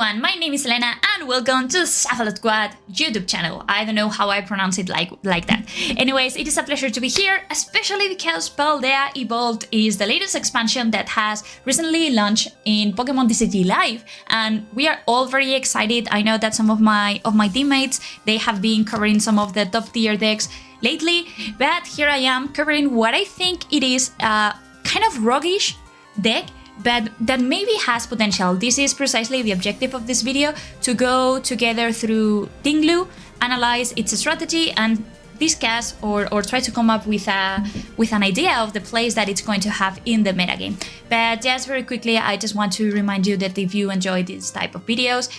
everyone, my name is Elena and welcome to Squad YouTube channel. I don't know how I pronounce it like that. Anyways, it is a pleasure to be here, especially because Paldea Evolved is the latest expansion that has recently launched in Pokemon TCG Live, and we are all very excited. I know that some of my teammates, they have been covering some of the top tier decks lately, but here I am covering what I think it is a kind of roguish deck, but that maybe has potential. This is precisely the objective of this video, to go together through Ting-Lu, analyze its strategy, and discuss or try to come up with an idea of the place that it's going to have in the metagame. But just very quickly, I just want to remind you that if you enjoy this type of videos,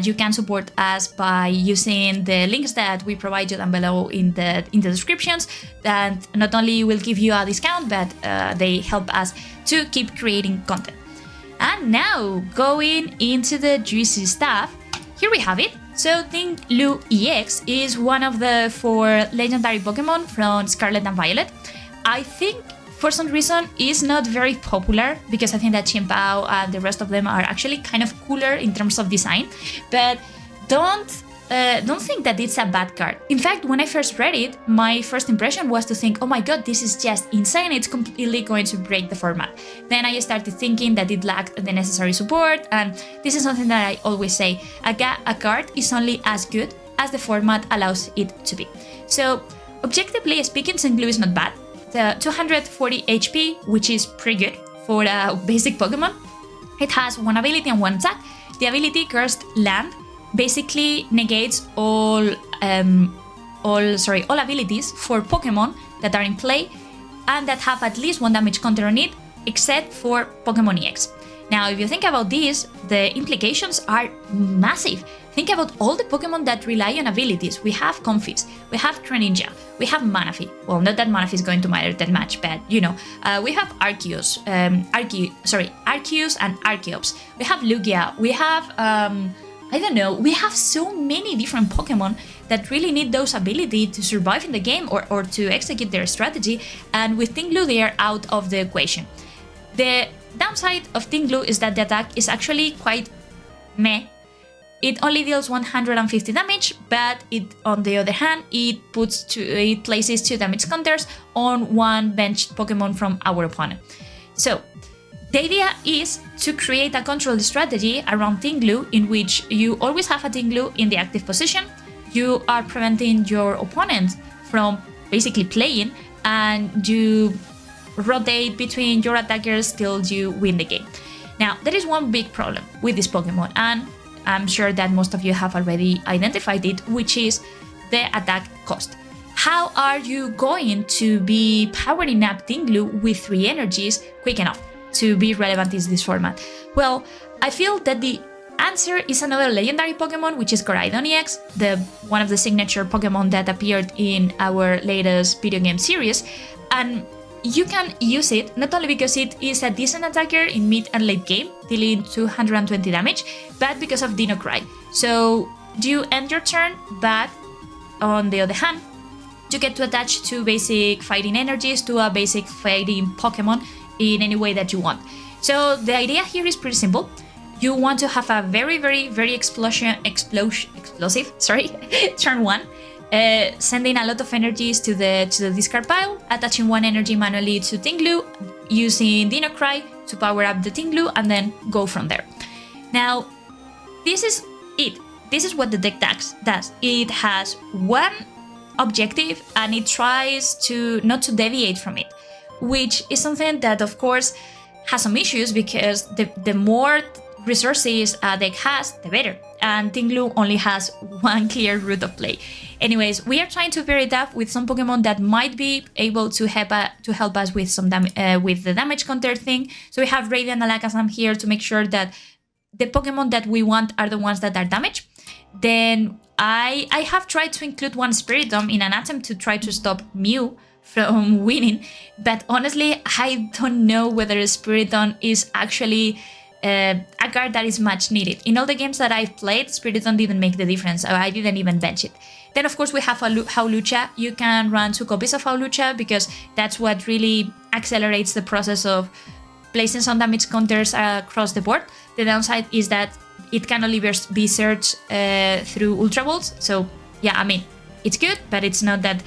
you can support us by using the links that we provide you down below in the descriptions. That not only will give you a discount, but they help us to keep creating content. And now, going into the juicy stuff, here we have it. So Ting-Lu EX is one of the 4 legendary Pokemon from Scarlet and Violet. I think for some reason is not very popular, because I think that Pal and the rest of them are actually kind of cooler in terms of design, but don't think that it's a bad card. In fact, when I first read it, my first impression was to think, oh my god, this is just insane, it's completely going to break the format. Then I started thinking that it lacked the necessary support, and this is something that I always say, a card is only as good as the format allows it to be. So, objectively speaking, Ting-Lu is not bad. The 240 HP, which is pretty good for a basic Pokemon. It has 1 ability and 1 attack. The ability Cursed Land basically negates all abilities for Pokemon that are in play and that have at least 1 damage counter on it, except for Pokemon EX. Now, if you think about this, the implications are massive. Think about all the Pokemon that rely on abilities. We have Comfys, we have Greninja, we have Manaphy. Well, not that Manaphy is going to matter that much, but you know, we have Arceus, Arceus and Archeops. We have Lugia, we have I don't know, we have so many different Pokemon that really need those abilities to survive in the game or to execute their strategy, and with Ting-Lu they are out of the equation. The downside of Ting-Lu is that the attack is actually quite meh. It only deals 150 damage, but on the other hand, it places 2 damage counters on 1 benched Pokemon from our opponent. So, the idea is to create a control strategy around Ting-Lu in which you always have a Ting-Lu in the active position, you are preventing your opponent from basically playing, and you rotate between your attackers till you win the game. Now, there is one big problem with this Pokemon, and I'm sure that most of you have already identified it, which is the attack cost. How are you going to be powering up Ting-Lu with 3 energies quick enough to be relevant in this format? Well, I feel that the answer is another legendary Pokemon, which is Koraidon EX, one of the signature Pokemon that appeared in our latest video game series. And you can use it not only because it is a decent attacker in mid and late game, dealing 220 damage, but because of Dino Cry. So you end your turn, but on the other hand, you get to attach 2 basic fighting energies to a basic fighting Pokemon in any way that you want. So the idea here is pretty simple. You want to have a very explosive turn 1, sending a lot of energies to the discard pile, attaching 1 energy manually to Ting-Lu, using Dino Cry to power up the Ting-Lu, and then go from there. Now, this is it. This is what the deck does. It has 1 objective, and it tries not to deviate from it, which is something that of course has some issues, because the more resources a deck has, the better, and Ting-Lu only has 1 clear route of play. Anyways, we are trying to pair it up with some Pokemon that might be able to help us with some with the damage counter thing. So we have Radiant Alakazam here to make sure that the Pokemon that we want are the ones that are damaged. Then I have tried to include 1 Spiritomb in an attempt to try to stop Mew from winning, but honestly, I don't know whether Spiritomb is actually a card that is much needed. In all the games that I've played, Spiritomb didn't make the difference, or I didn't even bench it. Then of course we have Hawlucha. You can run 2 copies of Hawlucha, because that's what really accelerates the process of placing some damage counters across the board. The downside is that it can only be searched through Ultra Balls. So yeah, I mean, it's good, but it's not that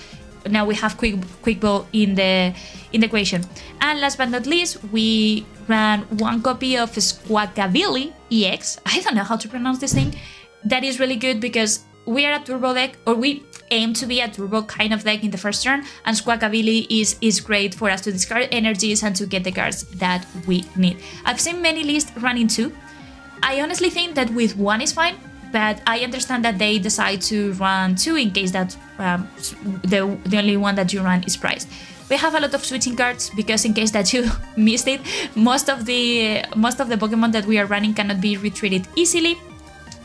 now we have quick ball in the equation. And last but not least, we ran one copy of Squawkabilly EX. I don't know how to pronounce this thing. That is really good because we are a turbo deck, or we aim to be a turbo kind of deck in the first turn, and Squawkabilly is great for us to discard energies and to get the cards that we need. I've seen many lists running 2. I honestly think that with 1 is fine, but I understand that they decide to run 2 in case that the only one that you run is priced. We have a lot of switching cards because in case that you missed it, most of the Pokemon that we are running cannot be retreated easily.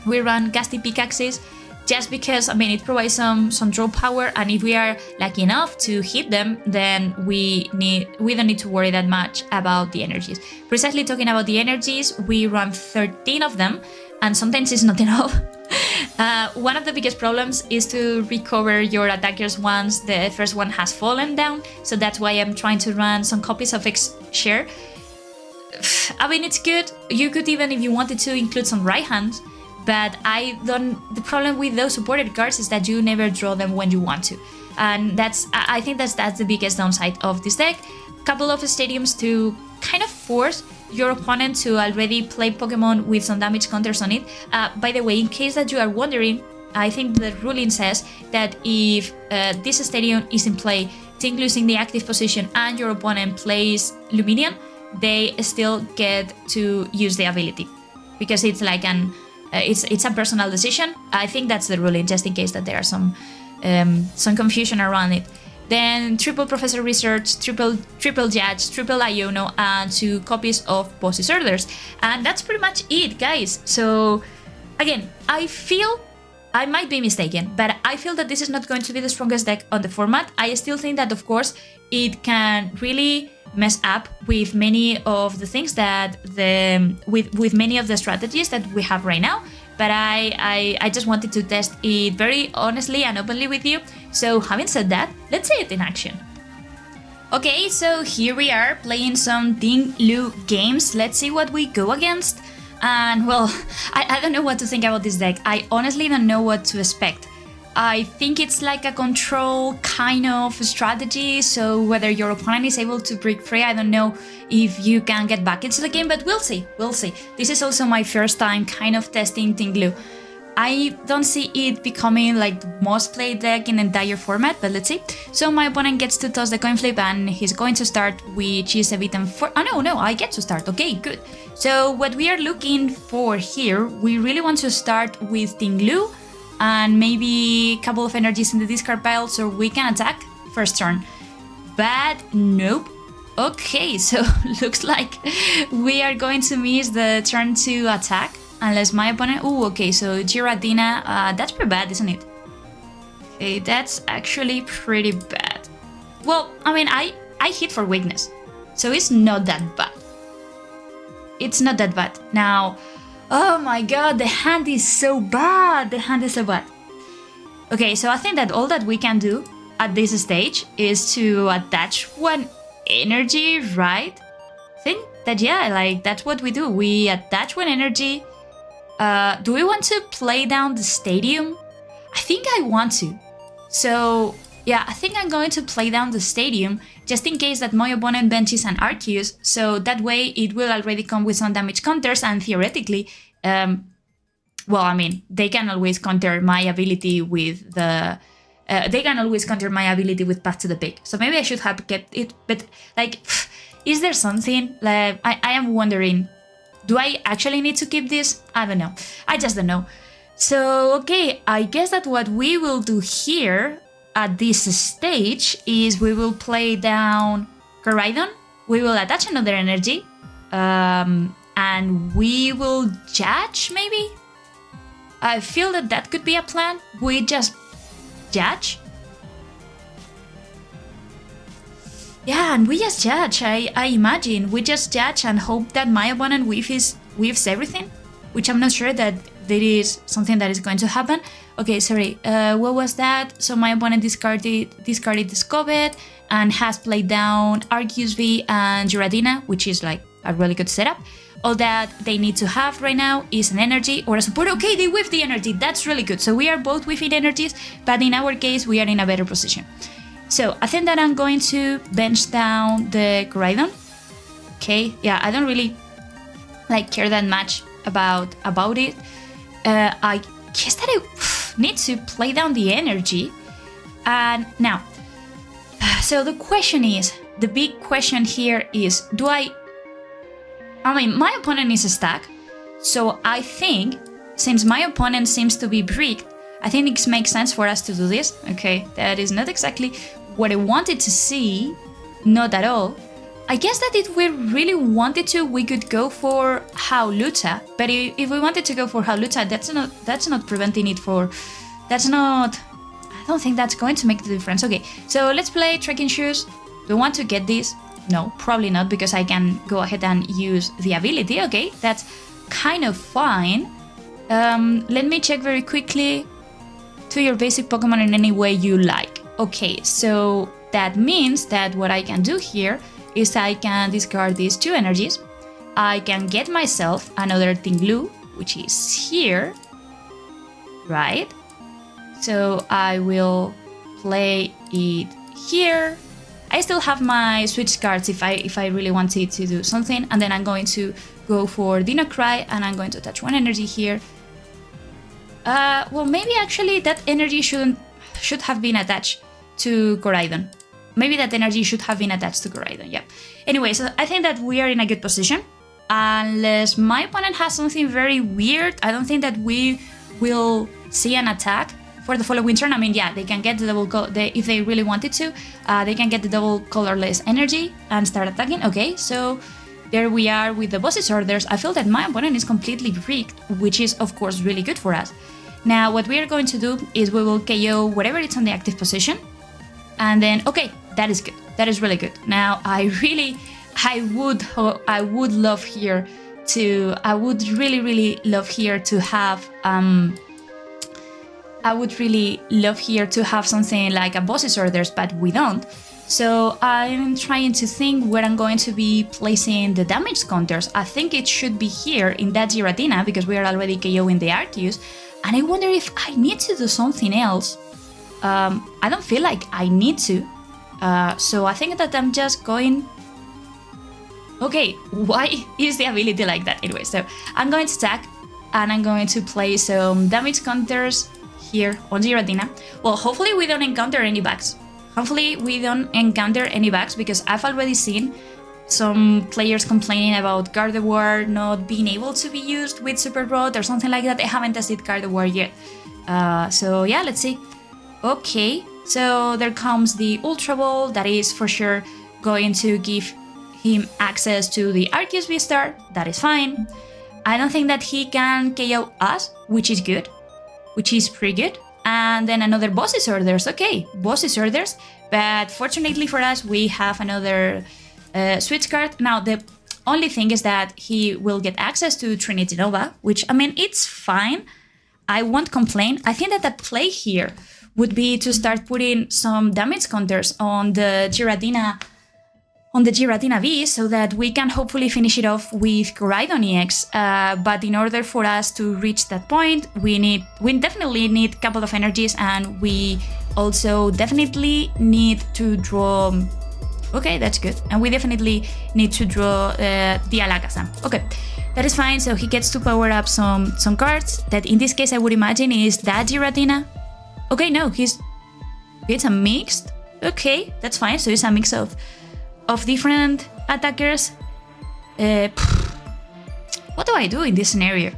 We run Gutsy Pickaxes just because, I mean, it provides some draw power, and if we are lucky enough to hit them, then we don't need to worry that much about the energies. Precisely talking about the energies, we run 13 of them, and sometimes it's not enough. One of the biggest problems is to recover your attackers once the first one has fallen down, so that's why I'm trying to run some copies of X-Share. I mean, it's good. You could even, if you wanted to, include some right hands, but the problem with those supported cards is that you never draw them when you want to, and I think that's the biggest downside of this deck. Couple of stadiums to kind of force your opponent to already play Pokemon with some damage counters on it. By the way, in case that you are wondering, I think the ruling says that if this stadium is in play, Ting-Lu is in the active position, and your opponent plays Luminion, they still get to use the ability, because it's like it's a personal decision. I think that's the ruling, just in case that there are some confusion around it. Then triple Professor Research, triple Judge, triple Iono, and 2 copies of Boss's Orders. And that's pretty much it, guys. So again, I might be mistaken, but I feel that this is not going to be the strongest deck on the format. I still think that, of course, it can really mess up with many of the things that with many of the strategies that we have right now. But I just wanted to test it very honestly and openly with you. So having said that, let's see it in action. Okay, so here we are playing some Ting-Lu games. Let's see what we go against. And well, I don't know what to think about this deck. I honestly don't know what to expect. I think it's like a control kind of strategy, so whether your opponent is able to break free, I don't know if you can get back into the game, but we'll see. This is also my first time kind of testing Ting-Lu. I don't see it becoming like the most played deck in the entire format, but let's see. So my opponent gets to toss the coin flip, and he's going to start, which is a bit oh no, I get to start. Okay, good. So what we are looking for here, we really want to start with Ting-Lu, and maybe a couple of energies in the discard pile so we can attack first turn. But nope. Okay, so looks like we are going to miss the turn to attack unless my opponent... Oh, okay, so Giratina, that's pretty bad, isn't it? Okay, that's actually pretty bad. Well, I mean, I hit for weakness, so it's not that bad. It's not that bad. Now... Oh my god, the hand is so bad. Okay, so I think that all that we can do at this stage is to attach one energy, right? I think that, yeah, like that's what we do. We attach one energy. Do we want to play down the stadium? I think I want to. So yeah, I think I'm going to play down the stadium just in case that my opponent benches an Arceus, so that way it will already come with some damage counters, and theoretically, well, I mean, they can always counter my ability with the... Path to the Pick, so maybe I should have kept it, but like, is there something? Like, I am wondering, do I actually need to keep this? I don't know. I just don't know. So, okay, I guess that what we will do here at this stage is we will play down Koraidon, we will attach another energy, and we will judge, maybe? I feel that that could be a plan. We just judge? Yeah, and we just judge, I imagine. We just judge and hope that my opponent weaves everything, which I'm not sure that there is something that is going to happen. Okay, sorry, what was that? So my opponent discarded the Scobet and has played down Arceus V and Giratina, which is like a really good setup. All that they need to have right now is an energy or a support. Okay, they whiff the energy. That's really good. So we are both whiffing energies, but in our case, we are in a better position. So I think that I'm going to bench down the Koraidon. Okay, yeah, I don't really care that much about it. I guess that I need to play down the energy. And now, so the big question here is, my opponent is stuck, so I think, since my opponent seems to be bricked, I think it makes sense for us to do this. Okay, that is not exactly what I wanted to see, not at all. I guess that if we really wanted to, we could go for Hawlucha, but if we wanted to go for Hawlucha, that's not preventing it for... I don't think that's going to make the difference. Okay, so let's play Trekking Shoes. Do we want to get this? No, probably not, because I can go ahead and use the ability. Okay, that's kind of fine. Let me check very quickly. To your basic Pokemon in any way you like. Okay, so that means that what I can do here is I can discard these 2 energies. I can get myself another Ting-Lu, which is here, right? So I will play it here. I still have my switch cards if I really wanted to do something, and then I'm going to go for Dino Cry, and I'm going to attach 1 energy here. Well, maybe actually that energy should have been attached to Koraidon. Maybe that energy should have been attached to Koraidon, yeah. Anyway, so I think that we are in a good position. Unless my opponent has something very weird, I don't think that we will see an attack for the following turn. I mean, yeah, they can get the double if they really wanted to, they can get the double colorless energy and start attacking. Okay, so there we are with the boss's orders. I feel that my opponent is completely rigged, which is of course really good for us. Now what we are going to do is we will KO whatever it's on the active position, and then okay, that is good. That is really good. Now I would love here to really love here to have something like a boss's orders, but we don't. So I'm trying to think where I'm going to be placing the damage counters. I think it should be here in that Giratina, because we are already KOing the Arceus. And I wonder if I need to do something else. I don't feel like I need to. So I think that I'm just going... Okay, why is the ability like that? Anyway, so I'm going to attack, and I'm going to place some damage counters here on Giratina. Well, hopefully we don't encounter any bugs. Because I've already seen some players complaining about Gardevoir not being able to be used with Super Rod or something like that. I haven't tested Gardevoir yet. So yeah, let's see. Okay, so there comes the Ultra Ball. That is for sure going to give him access to the Arceus V-Star. That is fine. I don't think that he can KO us, which is good. Which is pretty good. And then another boss's orders. Okay, boss's orders. But fortunately for us, we have another Switch Card. Now, the only thing is that he will get access to Trinity Nova, which, I mean, it's fine. I won't complain. I think that the play here would be to start putting some damage counters on the Giratina V, so that we can hopefully finish it off with Koraidon EX. But in order for us to reach that point, we definitely need a couple of energies, and we also definitely need to draw... Okay, that's good. And we definitely need to draw the Alakazam. Okay, that is fine. So he gets to power up some cards that in this case I would imagine is that Giratina. Okay, no, it's a mixed. Okay, that's fine. So it's a mix of different attackers. What do I do in this scenario?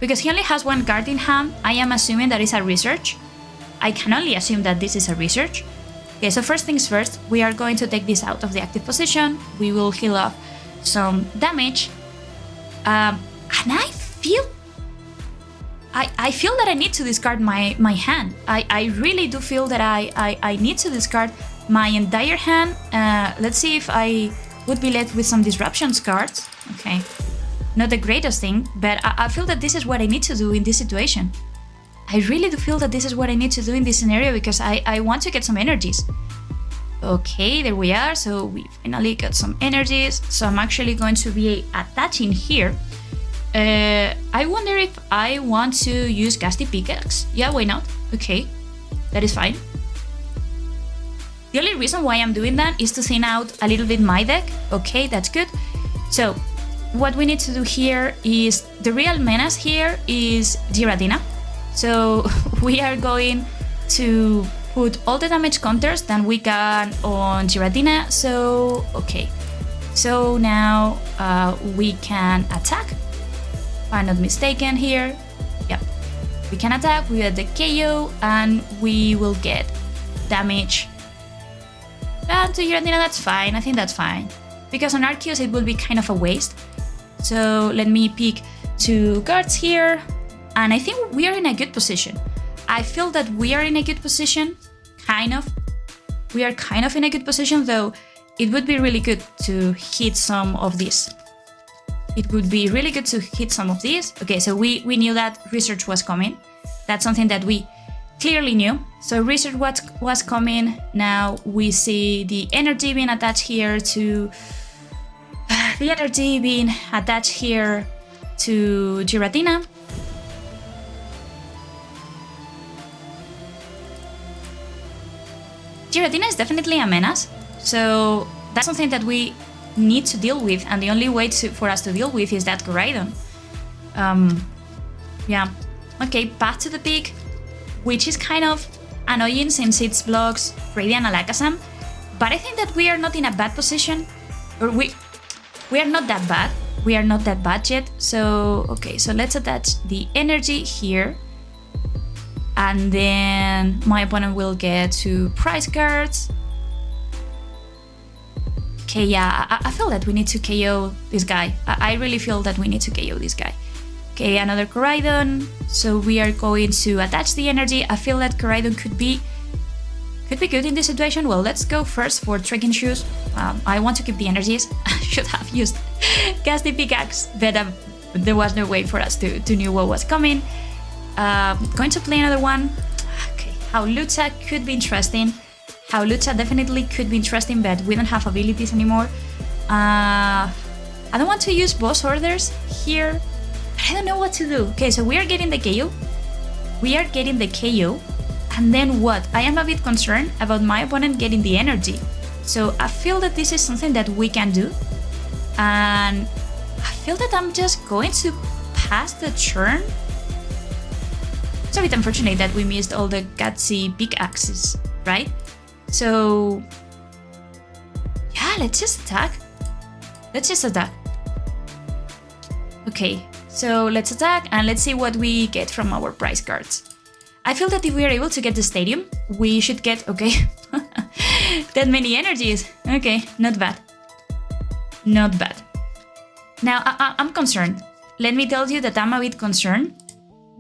Because he only has 1 card in hand, I am assuming that it's a research. I can only assume that this is a research. Okay, so first things first, we are going to take this out of the active position. We will heal off some damage. And I feel that I need to discard my hand. I really do feel that I need to discard my entire hand. Let's see if I would be left with some disruptions cards. Okay, not the greatest thing, but I feel that this is what I need to do in this situation. I really do feel that this is what I need to do in this scenario, because I want to get some energies. Okay, there we are. So we finally got some energies. So I'm actually going to be attaching here. I wonder if I want to use Gutsy Pickaxe. Yeah, why not? Okay, that is fine. The only reason why I'm doing that is to thin out a little bit my deck. Okay, that's good. So what we need to do here is the real menace here is Giratina. So we are going to put all the damage counters that we can on Giratina. So, okay. So now we can attack. If I'm not mistaken here. Yep. We can attack, we get the KO, and we will get damage. And to Giratina, that's fine. I think that's fine. Because on Arceus, it will be kind of a waste. So let me pick 2 cards here. And I think we are in a good position. I feel that we are in a good position. Kind of. We are kind of in a good position, though it would be really good to hit some of this. It would be really good to hit some of these. Okay, so we knew that research was coming. That's something that we clearly knew. So research was coming. Now we see the energy being attached here to Giratina. Giratina is definitely a menace, so that's something that we need to deal with, and the only way for us to deal with is that Koraidon. Yeah. Okay, path to the peak, which is kind of annoying since it blocks Radiant Alakazam, but I think that we are not in a bad position, or we are not that bad. We are not that bad yet. So okay, so let's attach the energy here. And then my opponent will get 2 prize cards. Okay, yeah, I feel that we need to KO this guy. I really feel that we need to KO this guy. Okay, another Koraidon. So we are going to attach the energy. I feel that Koraidon could be good in this situation. Well, let's go first for Trekking Shoes. I want to keep the energies. I should have used Gutsy Pickaxe, but there was no way for us to know what was coming. Going to play another one. Okay, Hawlucha could be interesting. Hawlucha definitely could be interesting, but we don't have abilities anymore. I don't want to use boss orders here. I don't know what to do. Okay, so we are getting the KO. And then what? I am a bit concerned about my opponent getting the energy. So I feel that this is something that we can do. And I feel that I'm just going to pass the turn. It's a bit unfortunate that we missed all the Gutsy Pickaxes, right? So yeah, let's just attack. Okay, so let's attack and let's see what we get from our prize cards. I feel that if we are able to get the stadium, we should get, okay, that many energies. Okay, not bad. Now, I'm concerned. Let me tell you that I'm a bit concerned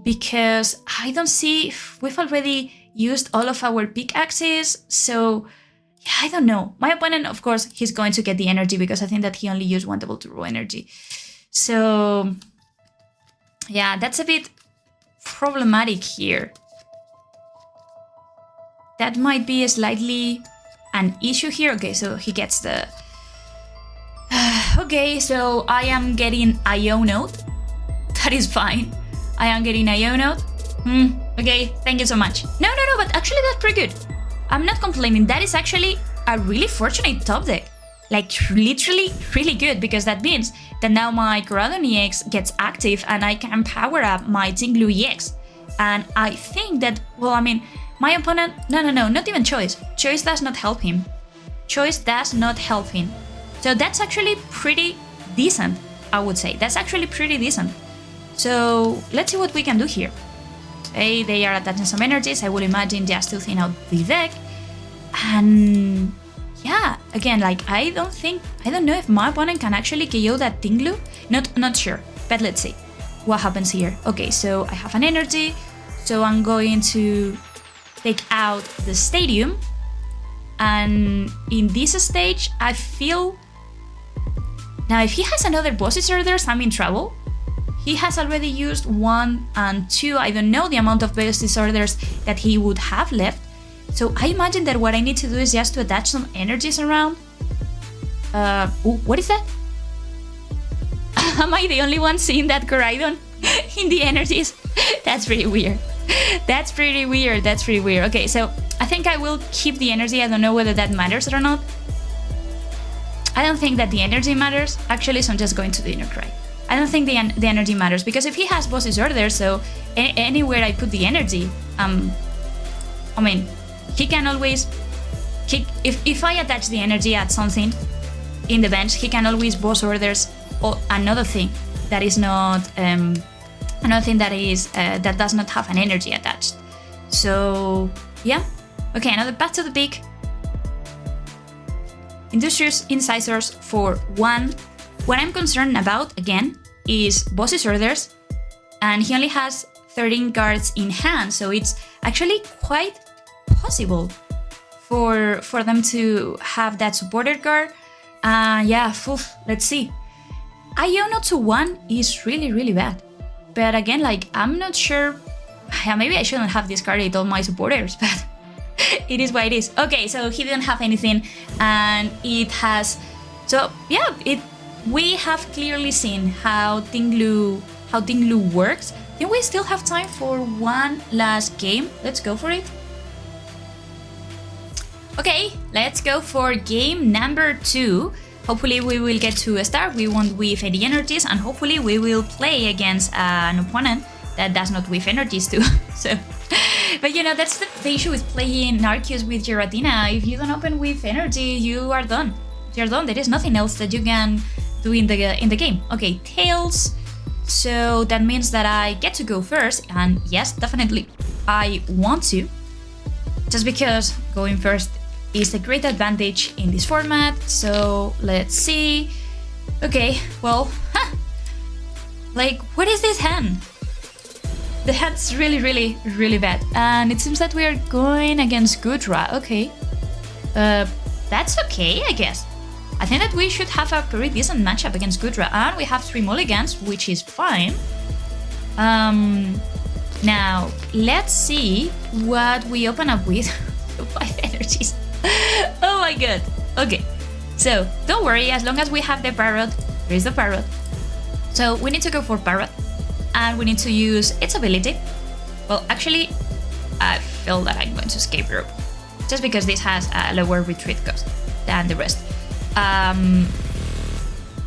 because I don't see, we've already used all of our pickaxes, so yeah, I don't know. My opponent, of course, he's going to get the energy because I think that he only used 1 double to raw energy. So yeah, that's a bit problematic here. That might be slightly an issue here. Okay, so he gets the... okay, so I am getting Iono. That is fine. I am getting Iono. Okay, thank you so much. No, but actually that's pretty good. I'm not complaining. That is actually a really fortunate top deck. Like, literally really good, because that means that now my Koraidon EX gets active and I can power up my Ting-Lu EX. And I think that, well, I mean, my opponent... No, not even Choice. Choice does not help him. So that's actually pretty decent, I would say. That's actually pretty decent. So let's see what we can do here. Okay, they are attaching some energies, I would imagine, just to thin out the deck. And yeah, again, like, I don't know if my opponent can actually KO that Ting-Lu. Not sure, but let's see what happens here. Okay, so I have an energy, so I'm going to take out the stadium. And in this stage, I feel... Now, if he has another boss orders, I'm in trouble. He has already used 1 and 2. I don't know the amount of boss orders that he would have left. So I imagine that what I need to do is just to attach some energies around. Ooh, what is that? Am I the only one seeing that Koraidon in the energies? That's pretty weird. That's pretty weird. That's pretty weird. Okay, so I think I will keep the energy. I don't know whether that matters or not. I don't think that the energy matters. Actually, so I'm just going to the inner cry. I don't think the energy matters, because if he has boss's order, so anywhere I put the energy, I mean, he can always... If I attach the energy at something in the bench, he can always boss orders or another thing that is not... another thing that is that does not have an energy attached. So, yeah. Okay, another back to the big. Industrious incisors for 1. What I'm concerned about, again, is boss's orders, and he only has 13 cards in hand, so it's actually quite possible for them to have that supported card. Yeah, let's see. Iono to 1 is really bad, but again, like, I'm not sure. Maybe I shouldn't have discarded all my supporters, but it is what it is. Okay, so he didn't have anything, and it has... So yeah, we have clearly seen how Ting-Lu works. I think we still have time for one last game. Let's go for it. Okay, let's go for game number 2. Hopefully we will get to a start. We won't whiff any energies, and hopefully we will play against an opponent that does not whiff energies too. So, but you know, that's the issue with playing Arceus with Giratina. If you don't open with energy, you are done. You're done. There is nothing else that you can do in the game. Okay, Tails. So that means that I get to go first, and yes, definitely I want to. Just because going first is a great advantage in this format. So let's see. Okay, well, like, what is this hand? The hand's really bad, and it seems that we are going against Gudra. Okay, that's okay, I guess. I think that we should have a pretty decent matchup against Gudra, and we have 3 mulligans, which is fine. Now, let's see what we open up with. 5 energies. Oh my god. Okay, so don't worry, as long as we have the Parrot, there is the Parrot. So we need to go for Parrot, and we need to use its ability. Well, actually, I feel that I'm going to Escape Rope, just because this has a lower retreat cost than the rest.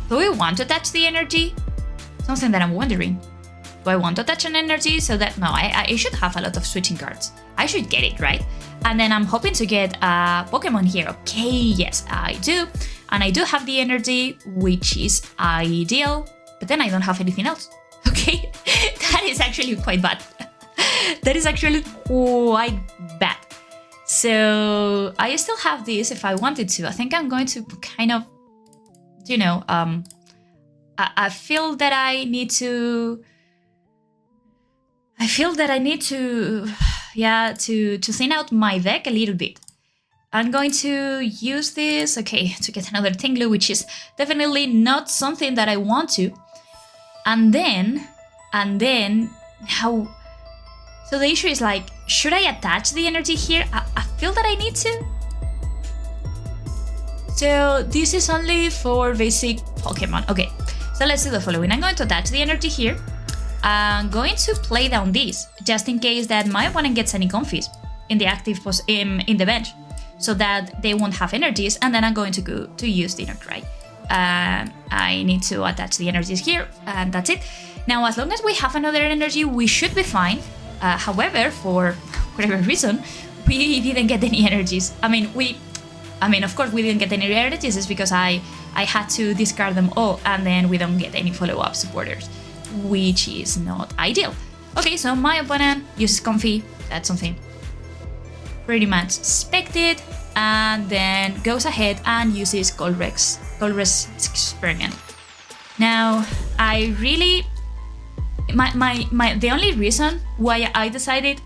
Do we want to touch the energy? Something that I'm wondering. Do I want to touch an energy so that... No, I should have a lot of switching cards. I should get it, right? And then I'm hoping to get a Pokemon here. Okay, yes, I do. And I do have the energy, which is ideal. But then I don't have anything else. Okay, that is actually quite bad. That is actually quite bad. So I still have this if I wanted to. I think I'm going to kind of, you know, I feel that I need to... yeah, to thin out my deck a little bit. I'm going to use this, okay, to get another Ting-Lu, which is definitely not something that I want to. And then, how... So the issue is, like, should I attach the energy here? I feel that I need to. So this is only for basic Pokemon. Okay, so let's do the following. I'm going to attach the energy here. I'm going to play down this, just in case that my opponent gets any confis in the active in the bench, so that they won't have energies, and then I'm going to go to use the inner cry. I need to attach the energies here, and that's it. Now, as long as we have another energy, we should be fine. However, for whatever reason, we didn't get any energies. I mean, of course, we didn't get any energies. It's because I had to discard them all, and then we don't get any follow-up supporters, which is not ideal. Okay, so my opponent uses Comfy. That's something pretty much expected, and then goes ahead and uses Colress Experiment. Now, I really... the only reason why I decided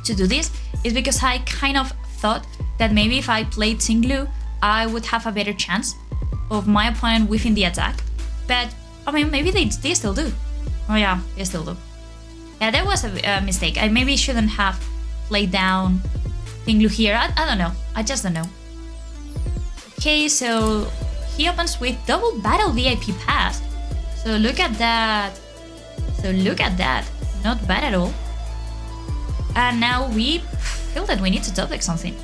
to do this is because I kind of thought that maybe if I played Ting-Lu, I would have a better chance of my opponent whiffing the attack. But, I mean, maybe they still do. Oh yeah, they still do. Yeah, that was a mistake. I maybe shouldn't have played down Ting-Lu here. I don't know. I just don't know. Okay, so he opens with double battle VIP pass. So look at that. Not bad at all. And now we feel that we need to top deck something.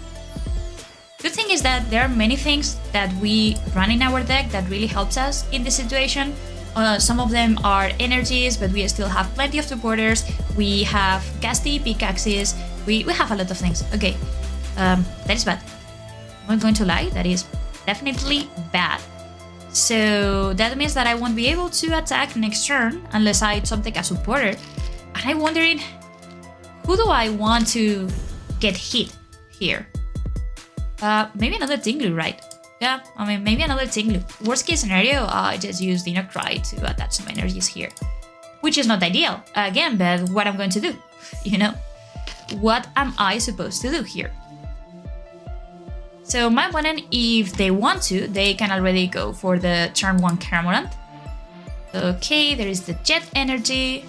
Good thing is that there are many things that we run in our deck that really helps us in this situation. Some of them are energies, but we still have plenty of supporters. We have Gutsy Pickaxes. We have a lot of things. Okay, that is bad. I'm not going to lie, that is definitely bad. So that means that I won't be able to attack next turn unless I top deck a supporter. And I'm wondering, who do I want to get hit here? Maybe another Ting-Lu, right? Yeah, I mean, maybe another Ting-Lu. Worst case scenario, I just use Dinnercry to attach some energies here. Which is not ideal, again, but what I'm going to do, you know? What am I supposed to do here? So my opponent, if they want to, they can already go for the turn 1 Caramorant. Okay, there is the Jet Energy.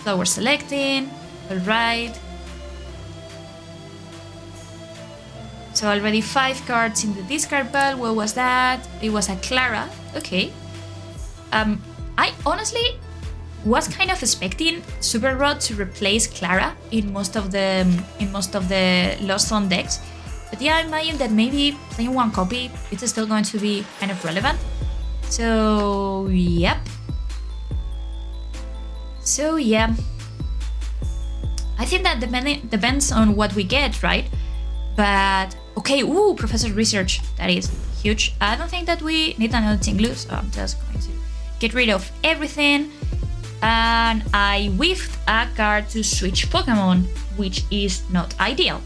So we're selecting, alright. So already 5 cards in the discard pile. What was that? It was a Clara. Okay. I honestly was kind of expecting Super Rod to replace Clara in most of the Lost Zone decks. But yeah, I imagine that maybe playing one copy, it's still going to be kind of relevant. So yep. So yeah. I think that depends on what we get, right? But okay, ooh, Professor Research, that is huge. I don't think that we need another Ting-Lu, so I'm just going to get rid of everything. And I whiffed a card to switch Pokemon, which is not ideal.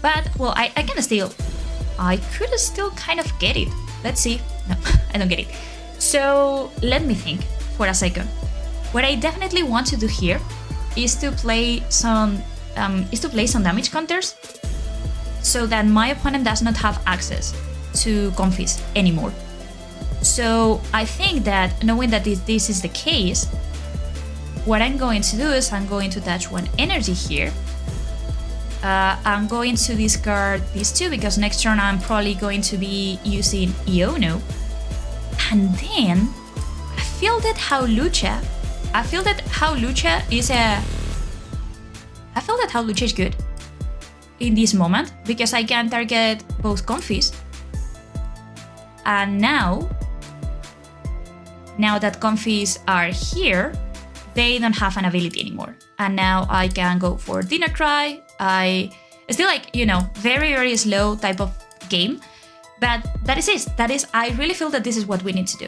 But, well, I could still kind of get it. Let's see. No, I don't get it. So, let me think for a second. What I definitely want to do here is to play some damage counters so that my opponent does not have access to Comfys anymore. So I think that knowing that this is the case, what I'm going to do is I'm going to attach one energy here. I'm going to discard these two because next turn I'm probably going to be using Iono. And then I feel that Hawlucha is good in this moment because I can target both Comfys. And now that Comfys are here, they don't have an ability anymore. And now I can go for Dinnercry. It's still like, you know, very, very slow type of game. But that is it. I really feel that this is what we need to do.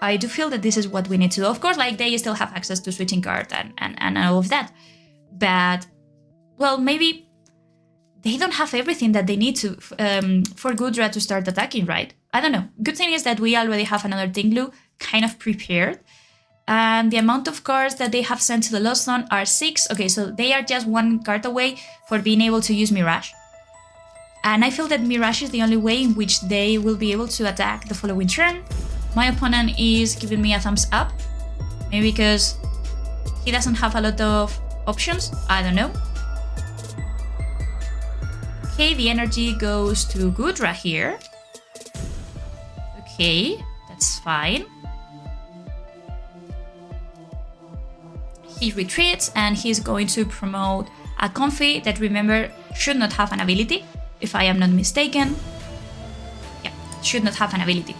I do feel that this is what we need to do. Of course, like, they still have access to switching card and all of that. But, well, maybe they don't have everything that they need to for Goodra to start attacking, right? I don't know. Good thing is that we already have another Ting-Lu kind of prepared. And the amount of cards that they have sent to the Lost Zone are 6. Okay, so they are just 1 card away for being able to use Mirage. And I feel that Mirage is the only way in which they will be able to attack the following turn. My opponent is giving me a thumbs up. Maybe because he doesn't have a lot of options. I don't know. Okay, the energy goes to Goodra here. Okay, that's fine. He retreats and he's going to promote a Comfy that, remember, should not have an ability, if I am not mistaken. Yeah, should not have an ability.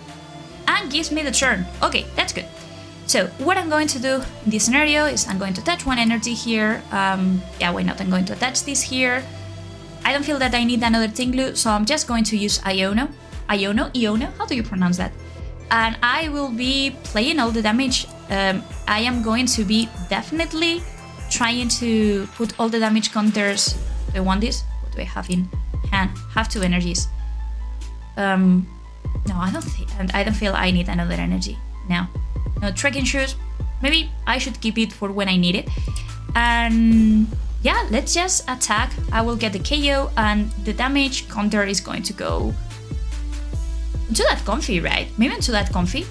And gives me the turn. Okay, that's good. So what I'm going to do in this scenario is I'm going to attach one energy here. Yeah, why not? I'm going to attach this here. I don't feel that I need another Ting-Lu, so I'm just going to use Iono. Iono? How do you pronounce that? And I will be playing all the damage. I am going to be definitely trying to put all the damage counters. Do I want this? What do I have in hand? Have 2 energies. No, I don't feel I need another energy now. No, Trekking Shoes. Maybe I should keep it for when I need it. And yeah, let's just attack. I will get the KO and the damage counter is going to go into that Comfy, right? Maybe into that Comfy.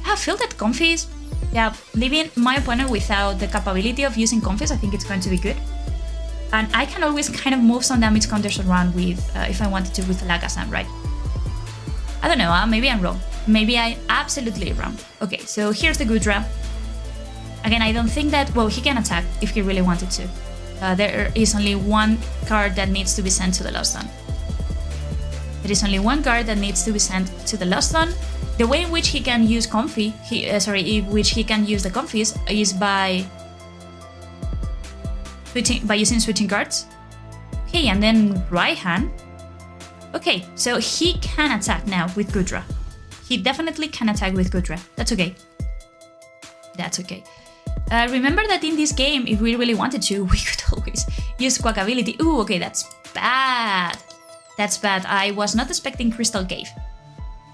I feel that Comfys, yeah, leaving my opponent without the capability of using Comfys, I think it's going to be good. And I can always kind of move some damage counters around with, if I wanted to, with Alakazam, right? I don't know, maybe I'm wrong. Maybe I'm absolutely wrong. Okay, so here's the Goodra. Again, I don't think that, well, he can attack if he really wanted to. There is only one card that needs to be sent to the Lost Zone. There is only one card that needs to be sent to the Lost Zone. The way in which he can use Comfy, in which he can use the Comfies is by using switching cards. Okay, and then right hand. Okay, so he can attack now with Goodra. He definitely can attack with Goodra. That's okay. That's okay. Remember that in this game, if we really wanted to, we could always use Squawkabilly. Ooh, okay, that's bad. That's bad. I was not expecting Crystal Cave.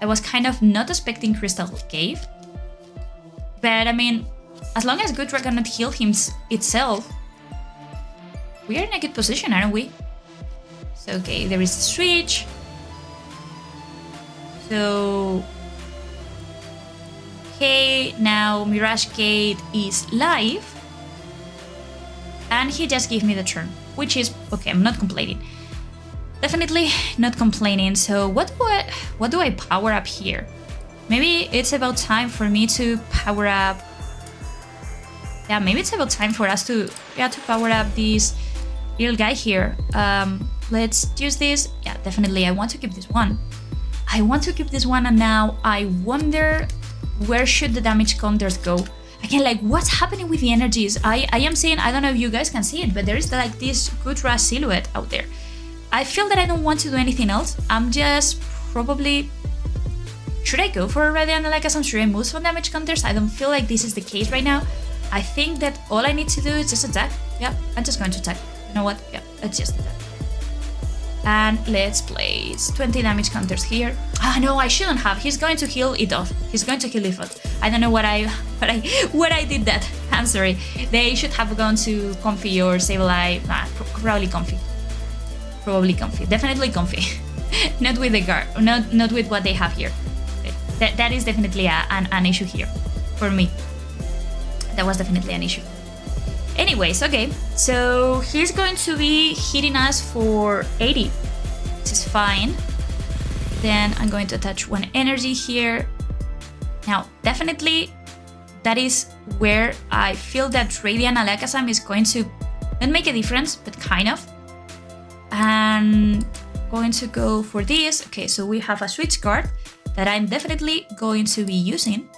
I was kind of not expecting Crystal Cave. But I mean, as long as Goodra cannot heal him itself, we are in a good position, aren't we? So, okay, there is a switch. So, okay, now Mirage Gate is live. And he just gave me the turn, which is, okay, I'm not complaining. Definitely not complaining. So what do I power up here? Maybe it's about time for me to power up. Yeah, maybe it's about time for us to power up this little guy here. Let's use this. Yeah, definitely. I want to keep this one. I want to keep this one, and now I wonder where should the damage counters go. Again, like, what's happening with the energies? I am seeing, I don't know if you guys can see it, but there is like this Goodra silhouette out there. I feel that I don't want to do anything else. I'm just probably... Should I go for a Radiant Alakazam? Should I move some damage counters? I don't feel like this is the case right now. I think that all I need to do is just attack. Yeah, I'm just going to attack. You know what? Yeah, let's just attack. And let's place 20 damage counters here. Ah, no, I shouldn't have. He's going to heal it off. He's going to heal it off. I don't know what I did that. I'm sorry. They should have gone to Comfy or Sableye. Probably Comfy. Probably Comfy. Definitely Comfy. Not with the guard. Not with what they have here. That is definitely an issue here for me. That was definitely an issue. Anyways, okay, so he's going to be hitting us for 80, which is fine. Then I'm going to attach one energy here. Now, definitely, that is where I feel that Radiant Alakazam is going to not make a difference, but kind of. And going to go for this. Okay, so we have a Switch Cart that I'm definitely going to be using,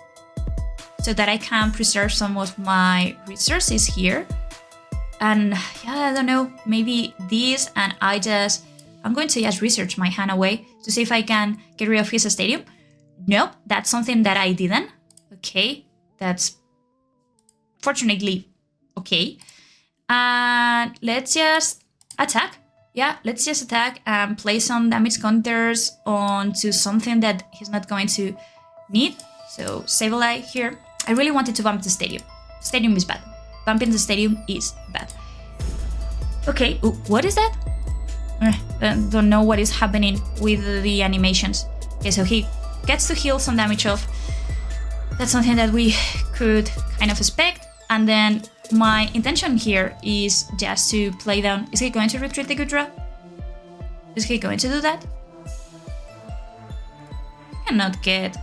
so that I can preserve some of my resources here. And yeah, I don't know, maybe this, and I'm going to just research my hand away to see if I can get rid of his stadium. Nope, that's something that I didn't. Okay, that's fortunately okay. And let's just attack. Yeah, let's just attack and play some damage counters onto something that he's not going to need. So Sableye here. I really wanted to bump the stadium. Stadium is bad. Bumping the stadium is bad. Okay, ooh, what is that? Don't know what is happening with the animations. Okay, so he gets to heal some damage off. That's something that we could kind of expect. And then my intention here is just to play down. Is he going to retreat the Goodra? Is he going to do that? I cannot get...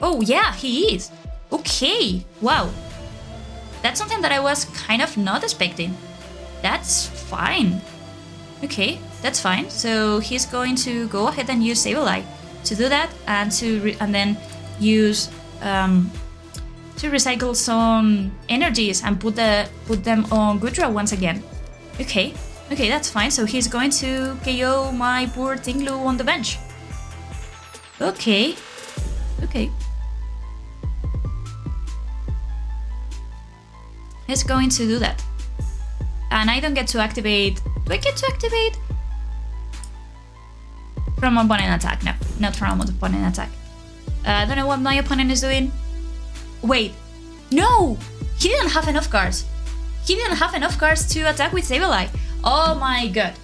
Oh yeah, he is. Okay, wow. That's something that I was kind of not expecting. That's fine. Okay, that's fine. So he's going to go ahead and use Sableye to do that, and then use to recycle some energies and put them on Goodra once again. Okay, that's fine. So he's going to KO my poor Ting-Lu on the bench. Okay. He's going to do that. And I don't get to activate... Do I get to activate? From opponent attack. No, not from opponent attack. I don't know what my opponent is doing. Wait. No! He didn't have enough cards. He didn't have enough cards to attack with Sableye. Oh my god.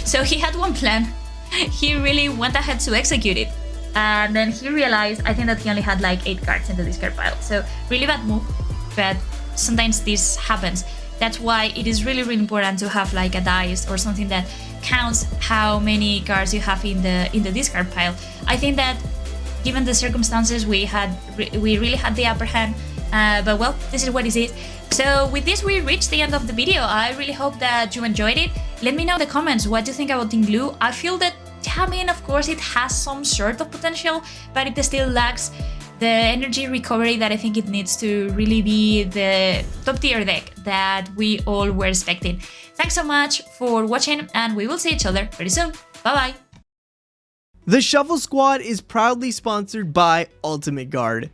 So he had one plan. He really went ahead to execute it. And then he realized, I think that he only had like 8 cards in the discard pile. So really bad move, but sometimes this happens. That's why it is really, really important to have like a dice or something that counts how many cards you have in the discard pile. I think that given the circumstances, we really had the upper hand, but well, this is what it is. So with this, we reached the end of the video. I really hope that you enjoyed it. Let me know in the comments what you think about Ting-Lu. I feel that, I mean, of course, it has some sort of potential, but it still lacks the energy recovery that I think it needs to really be the top tier deck that we all were expecting. Thanks so much for watching, and we will see each other very soon. Bye bye! The Shuffle Squad is proudly sponsored by Ultimate Guard.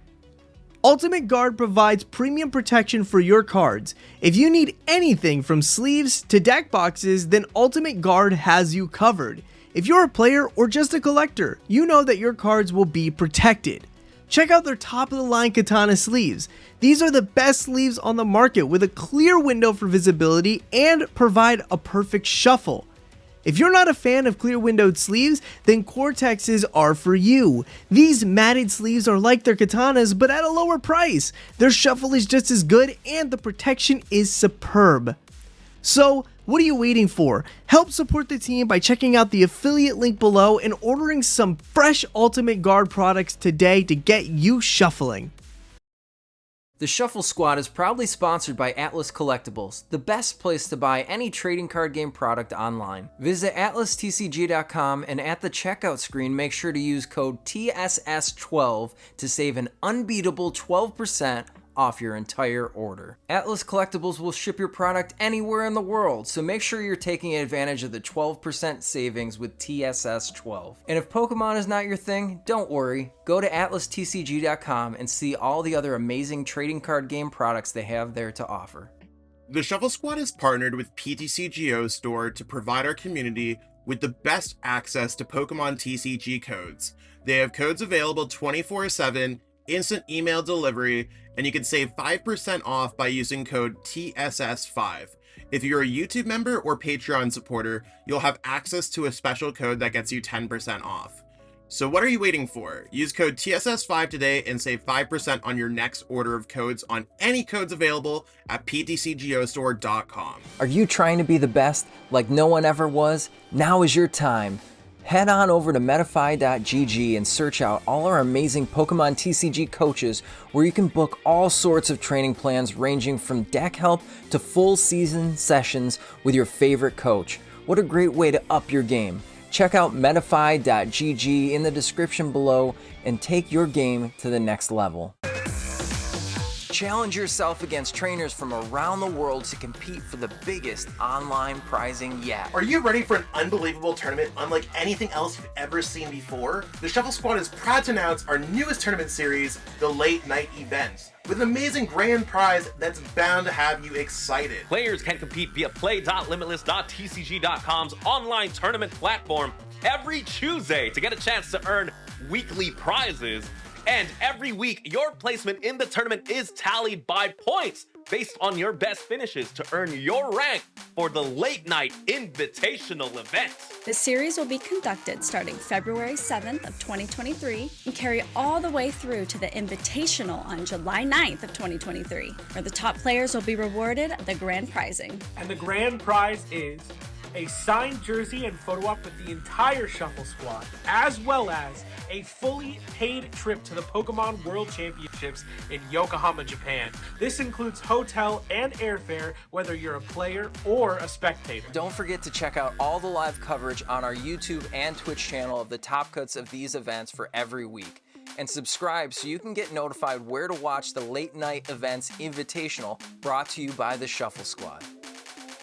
Ultimate Guard provides premium protection for your cards. If you need anything from sleeves to deck boxes, then Ultimate Guard has you covered. If you're a player or just a collector, you know that your cards will be protected. Check out their top-of-the-line katana sleeves. These are the best sleeves on the market with a clear window for visibility and provide a perfect shuffle. If you're not a fan of clear windowed sleeves, then Cortexes are for you. These matted sleeves are like their katanas, but at a lower price. Their shuffle is just as good and the protection is superb. So, what are you waiting for? Help support the team by checking out the affiliate link below and ordering some fresh Ultimate Guard products today to get you shuffling. The Shuffle Squad is proudly sponsored by Atlas Collectibles, the best place to buy any trading card game product online. Visit atlastcg.com and at the checkout screen make sure to use code TSS12 to save an unbeatable 12% off your entire order. Atlas Collectibles will ship your product anywhere in the world, so make sure you're taking advantage of the 12% savings with TSS12. And if Pokemon is not your thing, don't worry. Go to atlastcg.com and see all the other amazing trading card game products they have there to offer. The Shuffle Squad is partnered with PTCGL Store to provide our community with the best access to Pokemon TCG codes. They have codes available 24/7, instant email delivery, and you can save 5% off by using code TSS5. If you're a YouTube member or Patreon supporter, you'll have access to a special code that gets you 10% off. So what are you waiting for? Use code TSS5 today and save 5% on your next order of codes on any codes available at ptcgostore.com. Are you trying to be the best like no one ever was? Now is your time. Head on over to Metafy.gg and search out all our amazing Pokemon TCG coaches where you can book all sorts of training plans ranging from deck help to full season sessions with your favorite coach. What a great way to up your game. Check out Metafy.gg in the description below and take your game to the next level. Challenge yourself against trainers from around the world to compete for the biggest online prizing yet. Are you ready for an unbelievable tournament unlike anything else you've ever seen before? The Shuffle Squad is proud to announce our newest tournament series, the Late Night Event, with an amazing grand prize that's bound to have you excited. Players can compete via play.limitless.tcg.com's online tournament platform every Tuesday to get a chance to earn weekly prizes. And every week, your placement in the tournament is tallied by points based on your best finishes to earn your rank for the Late Night Invitational event. The series will be conducted starting February 7th of 2023 and carry all the way through to the Invitational on July 9th of 2023, where the top players will be rewarded the grand prizing. And the grand prize is a signed jersey and photo op with the entire Shuffle Squad, as well as a fully paid trip to the Pokemon World Championships in Yokohama, Japan. This includes hotel and airfare, whether you're a player or a spectator. Don't forget to check out all the live coverage on our YouTube and Twitch channel of the top cuts of these events for every week. And subscribe so you can get notified where to watch the Late Night Events Invitational brought to you by the Shuffle Squad.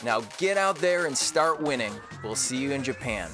Now get out there and start winning. We'll see you in Japan.